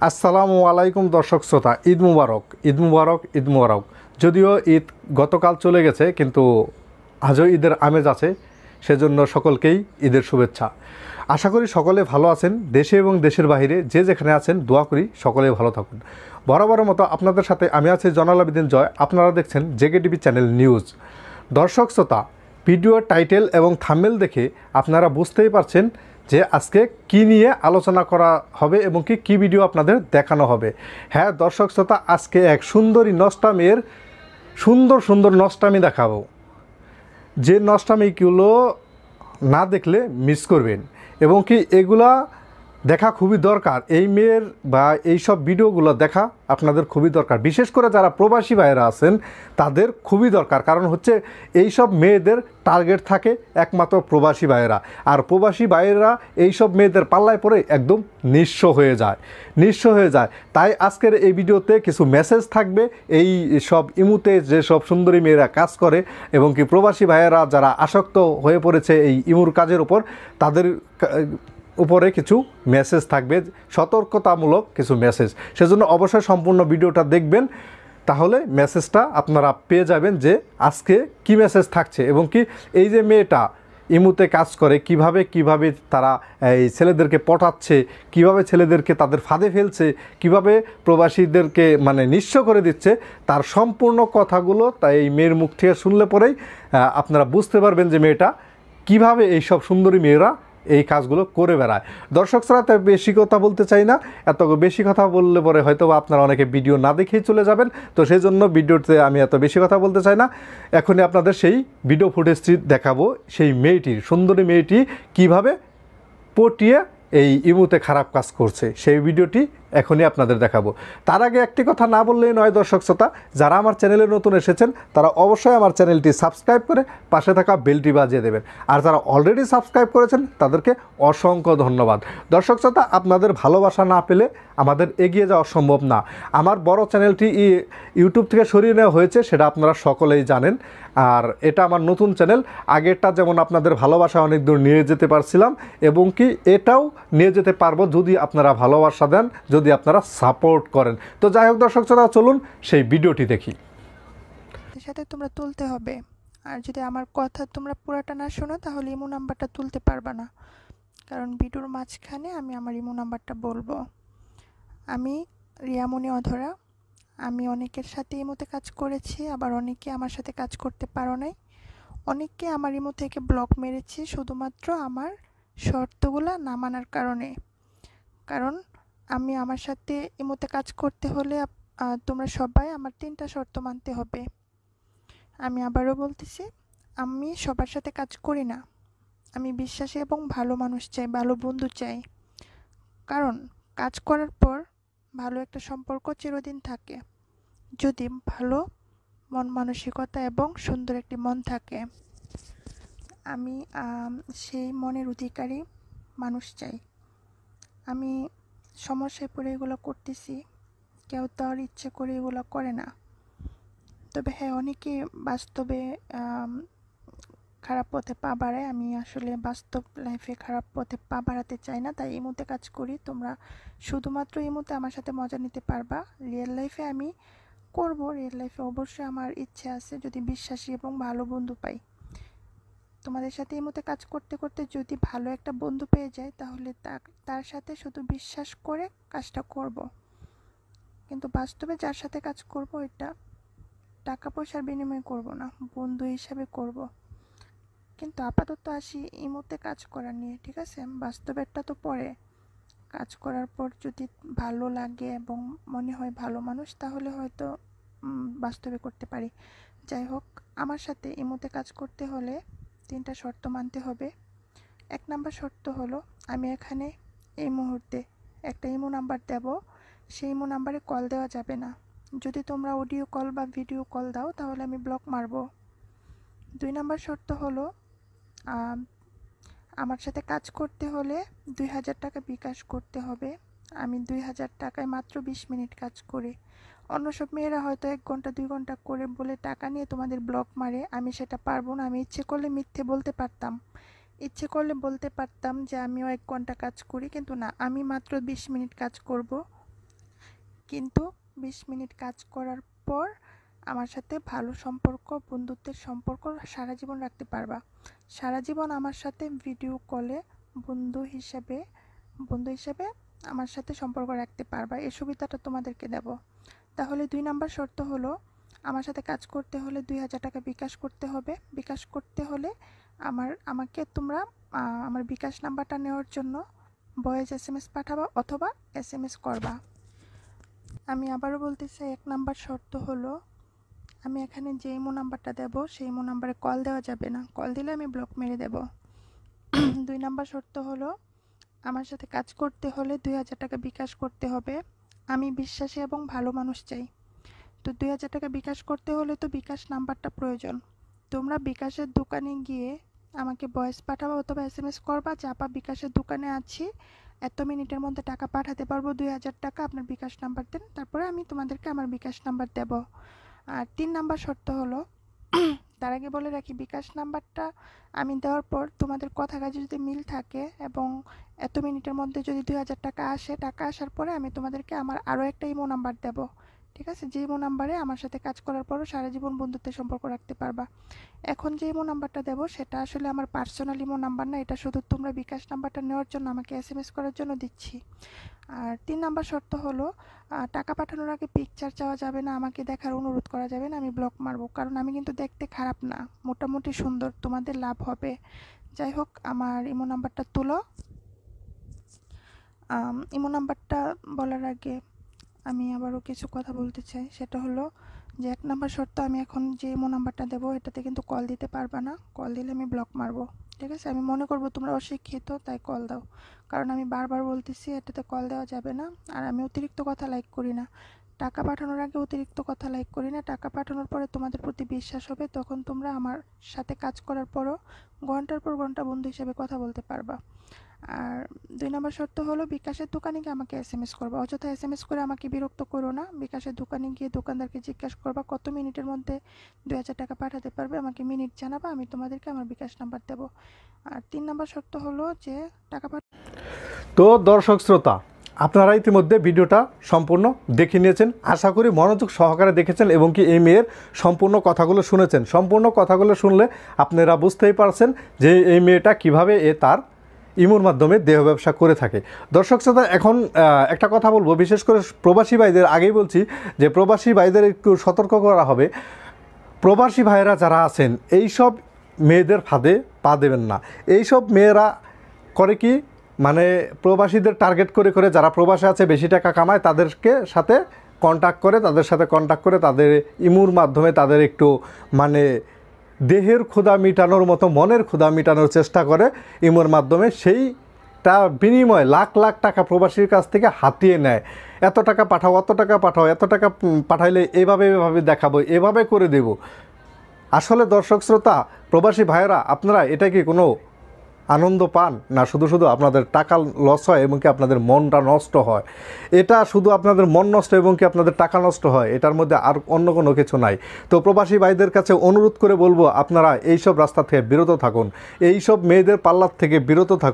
আসসালামু আলাইকুম দর্শক শ্রোতা, ঈদ মুবারক, ঈদ মুবারক, ঈদ মুবারক। যদিও ঈদ গতকাল চলে গেছে, কিন্তু আজও ঈদের আমেজ আছে। সেজন্য সকলকেই ঈদের শুভেচ্ছা। আশা করি সকলে ভালো আছেন। দেশে এবং দেশের বাইরে যে যেখানে আছেন, দোয়া করি সকলে ভালো থাকুন। বরাবরের মতো আপনাদের সাথে আমি আছি জয়নাল আবেদিন জয়। আপনারা দেখছেন জেকেটিভি চ্যানেল নিউজ। দর্শক শ্রোতা, ভিডিওর টাইটেল এবং থাম্বনেল দেখে আপনারা বুঝতেই পারছেন যে আজকে কি নিয়ে আলোচনা করা হবে এবং কি ভিডিও আপনাদের দেখানো হবে। হ্যাঁ দর্শক শ্রোতা, আজকে এক সুন্দরী নষ্টা মেয়ের সুন্দর সুন্দর নষ্টামি দেখাবো, যে নষ্টামিগুলো না দেখলে মিস করবেন এবং এগুলা দেখা খুবই দরকার। এই মেয়ের বা এই সব ভিডিওগুলো দেখা আপনাদের খুবই দরকার, বিশেষ করে যারা প্রবাসী ভাইয়েরা আছেন তাদের খুবই দরকার। কারণ হচ্ছে এই সব মেয়েদের টার্গেট থাকে একমাত্র প্রবাসী ভাইয়েরা, আর প্রবাসী ভাইয়েরা এই সব মেয়েদের পাল্লায় পড়ে একদম নিঃস্ব হয়ে যায়। তাই আজকের এই ভিডিওতে কিছু মেসেজ থাকবে এই সব ইমুতে যেসব সুন্দরী মেয়েরা কাজ করে এবং প্রবাসী ভাইয়েরা যারা আসক্ত হয়ে পড়েছে এই ইমুর কাজের উপর, তাদের উপরে কিছু মেসেজ থাকবে, সতর্কতামূলক কিছু মেসেজ। সেজন্য অবশ্যই সম্পূর্ণ ভিডিওটা দেখবেন, তাহলে মেসেজটা আপনারা পেয়ে যাবেন যে আজকে কি মেসেজ থাকছে এবং এই যে মেয়েটা ইমুতে কাজ করে কিভাবে তারা এই ছেলেদেরকে পটাচ্ছে, কিভাবে ছেলেদেরকে তাদের ফাঁদে ফেলছে, কিভাবে প্রবাসীদেরকে মানে নিঃস্ব করে দিচ্ছে, তার সম্পূর্ণ কথাগুলো তাই এই মেয়ের মুখ থেকে শুনলে পরেই আপনারা বুঝতে পারবেন যে মেয়েটা কিভাবে এইসব সুন্দরী মেয়েরা এই কাজগুলো করে বেড়ায়। দর্শক ছাড়া তাই বেশি কথা বলতে চাই না, এত বেশি কথা বললে পরে হয়তো আপনারা অনেকে ভিডিও না দেখেই চলে যাবেন। তো সেই জন্য ভিডিওতে আমি এত বেশি কথা বলতে চাই না। এখনই আপনাদের সেই ভিডিও ফুটেজটি দেখাবো, সেই মেয়েটির, সুন্দরী মেয়েটি কিভাবে পটিয়ে এই ইমুতে খারাপ কাজ করছে, সেই ভিডিওটি এখনই আপনাদের দেখাবো। তার আগে একটি কথা না বললেই নয় দর্শক শ্রোতা, যারা আমার চ্যানেলে নতুন এসেছেন তারা অবশ্যই আমার চ্যানেলটি সাবস্ক্রাইব করে পাশে থাকা বেলটি বাজিয়ে দেবেন, আর যারা অলরেডি সাবস্ক্রাইব করেছেন তাদেরকে অসংখ্য ধন্যবাদ। দর্শক শ্রোতা, আপনাদের ভালোবাসা না পেলে আমাদের এগিয়ে যাওয়া সম্ভব না। আমার বড় চ্যানেলটি ইউটিউব থেকে সরিয়ে নেওয়া হয়েছে, সেটা আপনারা সকলেই জানেন, আর এটা আমার নতুন চ্যানেল। আগেরটা যেমন আপনাদের ভালোবাসা অনেক দূর নিয়ে যেতে পারছিলাম এবং এটাও নিয়ে যেতে পারবো যদি আপনারা ভালোবাসা দেন, যদি আপনারা সাপোর্ট করেন। তো যাই হোক দর্শক শ্রোতা, চলুন সেই ভিডিওটি দেখি। সাথে তোমরা তুলতে হবে, আর যদি আমার কথা তোমরা পুরাটা না শোনো তাহলে ইমো নাম্বারটা তুলতে পারবা না, কারণ ভিডিওর মাঝখানে আমি আমার ইমো নাম্বারটা বলবো। আমি রিয়ামণি অধরা। আমি অনেকের সাথে ইমোতে কাজ করেছি, আবার অনেকে আমার সাথে কাজ করতে পারো নাই। অনেককে আমার ইমো থেকে ব্লক মেরেছি শুধুমাত্র আমার শর্তগুলো না মানার কারণে। কারণ আমি আমার সাথে ইমোতে কাজ করতে হলে তোমরা সবাই আমার 3টা শর্ত মানতে হবে। আমি আবারও বলতেছি, আমি সবার সাথে কাজ করি না। আমি বিশ্বাসী এবং ভালো মানুষ চাই, ভালো বন্ধু চাই। কারণ কাজ করার পর ভালো একটা সম্পর্ক চিরদিন থাকে যদি ভালো মন মানসিকতা এবং সুন্দর একটি মন থাকে। আমি সেই মনের অধিকারী মানুষ চাই। আমি সমস্যায় পড়ে এগুলো করতেছি, কেউ তো আর ইচ্ছে করে এগুলো করে না। তবে হ্যাঁ, অনেকে বাস্তবে খারাপ পথে পা বাড়ায়। আমি আসলে বাস্তব লাইফে খারাপ পথে পা বাড়াতে চাই না, তাই ইমোতে কাজ করি। তোমরা শুধুমাত্র ইমোতে আমার সাথে মজা নিতে পারবা। রিয়েল লাইফে আমি করব, রিয়েল লাইফে অবশ্যই আমার ইচ্ছে আছে যদি বিশ্বাসী এবং ভালো বন্ধু পাই। তোমাদের সাথে ইমোতে কাজ করতে করতে যদি ভালো একটা বন্ধু পেয়ে যায় তাহলে তার সাথে শুধু বিশ্বাস করে কাজটা করব, কিন্তু বাস্তবে যার সাথে কাজ করব এটা টাকা পয়সার বিনিময়ে করব না, বন্ধু হিসাবে করব। কিন্তু আপাতত আসি ইমোতে কাজ করা নিয়ে, ঠিক আছে? বাস্তবেরটা তো পরে। কাজ করার পর যদি ভালো লাগে এবং মনে হয় ভালো মানুষ, তাহলে হয়তো বাস্তবে করতে পারি। যাই হোক, আমার সাথে ইমোতে কাজ করতে হলে 3টা শর্ত মানতে হবে। 1 নাম্বার শর্ত হলো, আমি এখানে এই মুহূর্তে একটা ইমো নাম্বার দেব, সেই ইমো নাম্বারে কল দেওয়া যাবে না। যদি তোমরা অডিও কল বা ভিডিও কল দাও তাহলে আমি ব্লক মারবো। 2 নাম্বার শর্ত হলো, আমার সাথে কাজ করতে হলে 2000 টাকা বিকাশ করতে হবে। আমি 2000 টাকায় মাত্র 20 মিনিট কাজ করি। অন্য সব মেয়েরা হয়তো 1 ঘন্টা 2 ঘন্টা করে বলে টাকা নিয়ে তোমাদের ব্লক মারে, আমি সেটা পারবো না। আমি ইচ্ছে করলে মিথ্যে বলতে পারতাম, ইচ্ছে করলে বলতে পারতাম যে আমিও 1 ঘন্টা কাজ করি, কিন্তু না, আমি মাত্র 20 মিনিট কাজ করব। কিন্তু 20 মিনিট কাজ করার পর আমার সাথে ভালো সম্পর্ক, বন্ধুত্বের সম্পর্ক সারা জীবন রাখতে পারবা। সারা জীবন আমার সাথে ভিডিও কলে বন্ধু হিসেবে আমার সাথে সম্পর্ক রাখতে পারবা। এই সুবিধাটা তোমাদেরকে দেব। তাহলে 2 নাম্বার শর্ত হলো, আমার সাথে কাজ করতে হলে 2000 টাকা বিকাশ করতে হবে। বিকাশ করতে হলে আমাকে তোমরা আমার বিকাশ নাম্বারটা নেওয়ার জন্য ভয়েস SMS পাঠাবা অথবা SMS করবা। আমি আবারও বলতেছি, 1 নাম্বার শর্ত হলো, আমি এখানে যে ইমো নাম্বারটা দেব সেই ইমো নাম্বারে কল দেওয়া যাবে না। কল দিলে আমি ব্লক মেরে দেব। 2 নাম্বার শর্ত হলো, আমার সাথে কাজ করতে হলে 2000 টাকা বিকাশ করতে হবে। আমি বিশ্বাসী এবং ভালো মানুষ চাই। তো 2000 টাকা বিকাশ করতে হলে তো বিকাশ নাম্বারটা প্রয়োজন। তোমরা বিকাশের দোকানে গিয়ে আমাকে ভয়েস পাঠাবা অথবা SMS করবা যে আপা বিকাশের দোকানে আছি, এত মিনিটের মধ্যে টাকা পাঠাতে পারবো 2000 টাকা, আপনার বিকাশ নাম্বার দেন। তারপরে আমি তোমাদেরকে আমার বিকাশ নাম্বার দেব। আর 3 নাম্বার শর্ত হলো, তার আগে বলে রাখি, বিকাশ নাম্বারটা আমি দেওয়ার পর তোমাদের কথা কাজে যদি মিল থাকে এবং এত মিনিটের মধ্যে যদি 2000 টাকা আসে, টাকা আসার পরে আমি তোমাদেরকে আমার আরও একটা ইমো নাম্বার দেব। ঠিক আছে? যে ইমো নাম্বারে আমার সাথে কাজ করার পরও সারা জীবন বন্ধুত্বের সম্পর্ক রাখতে পারবা। এখন যে ইমো নাম্বারটা দেব সেটা আসলে আমার পার্সোনাল ইমো নাম্বার না, এটা শুধু তোমরা বিকাশ নাম্বারটা নেওয়ার জন্য আমাকে SMS করার জন্য দিচ্ছি। আর 3 নাম্বার শর্ত হলো, টাকা পাঠানোর আগে পিকচার চাওয়া যাবে না, আমাকে দেখার অনুরোধ করা যাবে না, আমি ব্লক মারবো। কারণ আমি কিন্তু দেখতে খারাপ না, মোটামুটি সুন্দর, তোমাদের লাভ হবে। যাই হোক, আমার ইমো নাম্বারটা তুলো। ইমো নাম্বারটা বলার আগে আমি আবারও কিছু কথা বলতে চাই। সেটা হলো যে 1 নাম্বার শর্ত, আমি এখন যে ইমো নাম্বারটা দেবো এটাতে কিন্তু কল দিতে পারবা না। কল দিলে আমি ব্লক মারবো। ঠিক আছে? আমি মনে করবো তোমরা অশিক্ষিত, তাই কল দাও। কারণ আমি বারবার বলতেছি এটাতে কল দেওয়া যাবে না। আর আমি অতিরিক্ত কথা লাইক করি না। টাকা পাঠানোর আগে অতিরিক্ত কথা লাইক করি না। টাকা পাঠানোর পরে তোমাদের প্রতি বিশ্বাস হবে, তখন তোমরা আমার সাথে কাজ করার পরও ঘন্টার পর ঘন্টা বন্ধু হিসেবে কথা বলতে পারবা। আর 2 নাম্বার শর্ত হলো, বিকাশের দোকানে গিয়ে আমাকে SMS করবা। অযথা SMS করে আমাকে বিরক্ত করো না। বিকাশের দোকানে গিয়ে দোকানদারকে জিজ্ঞাসা করবা কত মিনিটের মধ্যে 2000 টাকা পাঠাতে পারবে, আমাকে মিনিট জানাবা, আমি তোমাদেরকে আমার বিকাশ নাম্বার দেব। আর 3 নাম্বার শর্ত হলো যে টাকা তো দর্শক শ্রোতা, আপনারা ইতিমধ্যে ভিডিওটা সম্পূর্ণ দেখে নিয়েছেন, আশা করি মনোযোগ সহকারে দেখেছেন এবং কি এই মেয়ের সম্পূর্ণ কথাগুলো শুনেছেন। সম্পূর্ণ কথাগুলো শুনলে আপনারা বুঝতেই পারছেন যে এই মেয়েটা কিভাবে তার ইমোর মাধ্যমে দেহ ব্যবসা করে থাকে। দর্শক শ্রোতা, এখন একটা কথা বলবো, বিশেষ করে প্রবাসী ভাইদের, আগেই বলছি যে প্রবাসী ভাইদের একটু সতর্ক করা হবে। প্রবাসী ভাইরা যারা আছেন, এইসব মেয়েদের ফাঁদে পা দেবেন না। এইসব মেয়েরা করে কি, মানে প্রবাসীদের টার্গেট করে করে যারা প্রবাসে আছে, বেশি টাকা কামায়, তাদেরকে সাথে কন্ট্যাক্ট করে তাদের ইমোর মাধ্যমে তাদের একটু মানে দেহের ক্ষুধা মিটানোর মতো মনের ক্ষুধা মিটানোর চেষ্টা করে ইমোর মাধ্যমে। সেইটা বিনিময়ে লাখ লাখ টাকা প্রবাসীর কাছ থেকে হাতিয়ে নেয়। এত টাকা পাঠাও, অত টাকা পাঠাও, এত টাকা পাঠাইলে এভাবে দেখাবো, এভাবে করে দেব। আসলে দর্শক শ্রোতা, প্রবাসী ভাইয়েরা, আপনারা এটা কি কোনো আনন্দ পান না? শুধু শুধু আপনাদের টাকা লস হয় এবং কি আপনাদের মনটা নষ্ট হয়। এটা শুধু আপনাদের মন নষ্ট এবং কি আপনাদের টাকা নষ্ট হয়, এটার মধ্যে আর অন্য কোনো কিছু নাই। তো প্রবাসী ভাইদের কাছে অনুরোধ করে বলবো, আপনারা এইসব রাস্তা থেকে বিরত থাকুন, এইসব মেয়েদের পাল্লার থেকে বিরত থাকুন।